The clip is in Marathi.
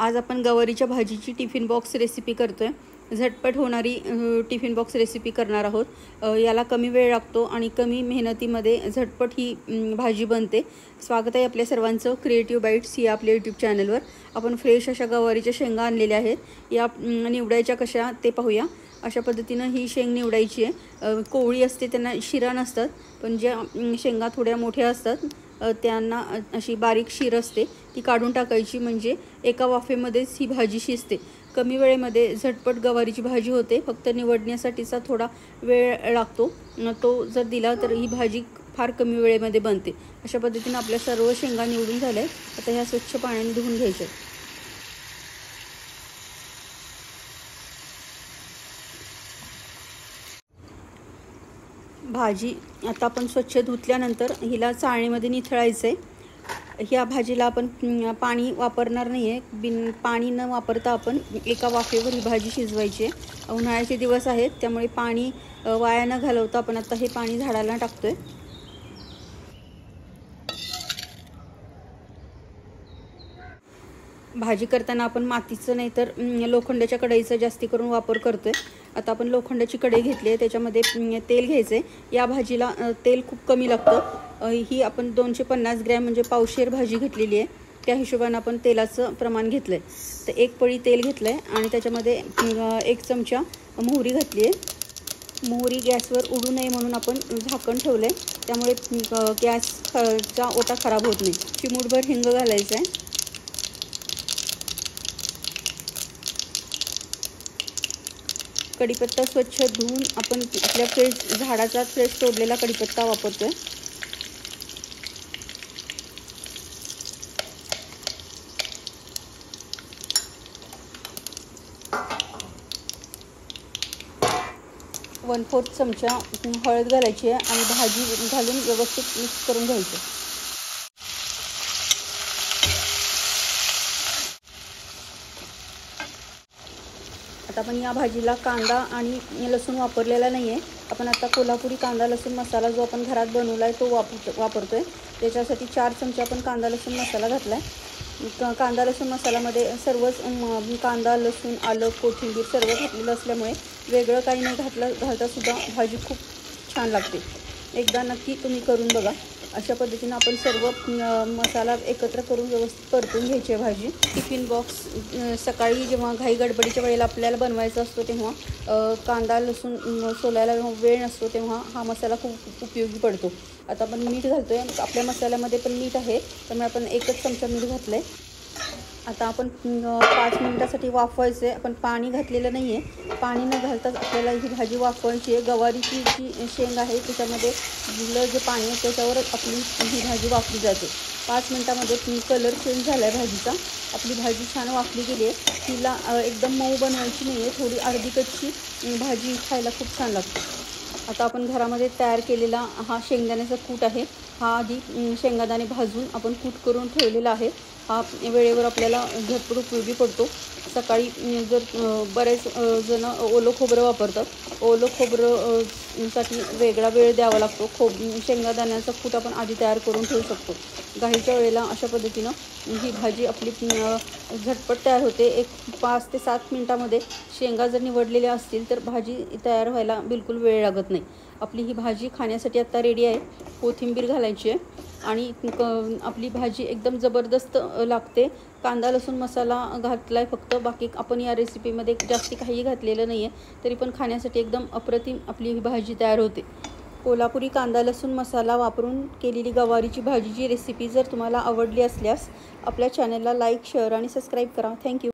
आज आपण गवारीच्या भाजीची टिफिन बॉक्स रेसिपी करतोय। झटपट होणारी टिफिन बॉक्स रेसिपी करणार आहोत। याला कमी वेळ लागतो आणि कमी मेहनतीमध्ये झटपट ही भाजी बनते। स्वागत आहे आपल्या सर्वांचं क्रिएटिव्ह बाईट्स या आपल्या यूट्यूब चॅनलवर। आपण फ्रेश अशा गवारीच्या शेंगा आणलेल्या आहेत। या निवडायच्या कशा ते पाहूया। अशा पद्धतीने ही शेंग निवडायची आहे। कोवळी असते त्यांना शिरा नसतात, पण ज्या शेंगा थोड्या मोठ्या असतात त्यांना अशी बारीक शीर असते ती काढून टाकायची, म्हणजे एका वाफेमध्येच ही भाजी शिजते। कमी वेळेमध्ये झटपट गवारीची भाजी होते। फक्त निवडण्यासाठीचा थोडा वेळ लागतो, तो जर दिला तर ही भाजी फार कमी वेळेमध्ये बनते। अशा पद्धतीने आपल्या सर्व शेंगा निवडून झाल्या। आता ह्या स्वच्छ पाण्याने धुवून घ्यायच्या। भाजी आता आपण स्वच्छ धुतल्यानंतर हिला चाळणीमध्ये निथळायचं आहे। ह्या भाजीला आपण पाणी वापरणार नाही आहे। पाणी न वापरता आपण एका वाफेवर ही भाजी शिजवायची आहे। उन्हाळ्याचे दिवस आहेत त्यामुळे पाणी वाया न घालवता आपण आता हे पाणी झाडाला टाकतोय। भाजी करताना आपण मातीचं नाही तर लोखंडाच्या कढईचा जास्ती करून वापर करतोय। आता आपण लोखंडाची कढई घेतली आहे, त्याच्यामध्ये तेल घ्यायचं आहे। या भाजीला तेल खूप कमी लागतं। ही आपण 250 ग्रॅम म्हणजे पावशेर भाजी घेतलेली आहे, त्या हिशोबाने आपण तेलाचं प्रमाण घेतलं आहे। तर एक पळी तेल घेतलं आहे आणि त्याच्यामध्ये 1 चमचा मोहरी घातली आहे। मोहरी गॅसवर उडू नये म्हणून आपण झाकण ठेवलं आहे, त्यामुळे गॅसचा ओटा खराब होत नाही। चिमूटभर हिंग घालायचं आहे। कढीपत्ता स्वच्छ धुवून आपण आपल्या झाडाचा फ्रेश तोडलेला कढीपत्ता वापरतोय। वन-4 चमचा हळद घालायची आहे आणि भाजी घालून व्यवस्थित मिक्स करून घ्यायचं। आता आपण या भाजीला कांदा आणि लसूण वापरलेला नाही आहे। आपण आता कोल्हापुरी कांदा लसूण मसाला जो आपण घरात बनवला आहे तो वापरतोय। त्याच्यासाठी 4 चमचे आपण कांदा लसूण मसाला घातला आहे। कांदा लसूण मसाल्यामध्ये सर्वच कांदा लसूण आलं कोथिंबीर सर्व घातलेलं असल्यामुळे वेगळं काही नाही घालता सुद्धा भाजी खूप छान लागते। एकदा नक्की तुम्ही करून बघा। अशा पद्धतीने आपण सर्व मसाला एकत्र करून व्यवस्थित परतून घ्यायची आहे भाजी। टिफिन बॉक्स सकाळी जेव्हा घाई गडबडीच्या वेळेला आपल्याला बनवायचा असतो तेव्हा कांदा लसूण सोलायला वेळ नसतो, तेव्हा हा मसाला खूप उपयोगी पडतो। आता आपण मीठ घालतोय। आपल्या मसाल्यामध्ये पण मीठ आहे, त्यामुळे आपण 1 चमचा मीठ घातलं आहे। आता आपण 5 मिनिटासाठी वाफवायचं आहे। आपण पाणी घातलेलं नाही आहे। पाणी न घालताच आपल्याला ही भाजी वाफवायची आहे। गवारीची जी शेंग आहे त्याच्यामध्ये जे पाणी आहे त्याच्यावर आपली ही भाजी वाफली जाते। 5 मिनिटामध्ये कलर चेंज झाला आहे भाजीचा। आपली भाजी छान वाफली गेली आहे। तिला एकदम मऊ बनवायची नाही आहे, थोडी अर्धी कच्ची भाजी खायला खूप छान लागते। आता आपण घरामध्ये तयार केलेला हा शेंगदाण्याचा कूट आहे। हा आधी शेंगादाणे भाजून आपण कूट करून ठेवलेला आहे। हा वेळेवर आपल्याला झटपट उपयोगी पडतो। सकाळी जर बरेच जण ओलं खोबरं वापरतात, ओलं खोबरं साठी वेगळा वेळ द्यावा लागतो। शेंगादाण्याचा कूट आपण आधी तयार करून ठेवू शकतो। घाईच्या वेळेला अशा पद्धतीनं ही भाजी आपली झटपट तयार होते। 5 ते 7 मिनिटामध्ये शेंगा जर निवडलेल्या असतील तर भाजी तयार व्हायला बिलकुल वेळ लागत नाही। आपली ही भाजी खाण्यासाठी आता रेडी आहे। कोथिंबीर घालायची आहे आणि आपली भाजी एकदम जबरदस्त लागते। कांदा लसूण मसाला घातलाय फक्त, बाकी आपण या रेसिपीमध्ये जास्ती काही घातलेलं नाही आहे, तरी पण खाण्यासाठी एकदम अप्रतिम आपली ही भाजी तयार होते। कोल्हापुरी कांदा लसूण मसाला वापरून केलेली गवारीची भाजीची रेसिपी जर तुम्हाला आवडली असल्यास आपल्या चॅनलला लाईक शेअर आणि सबस्क्राईब करा। थँक्यू।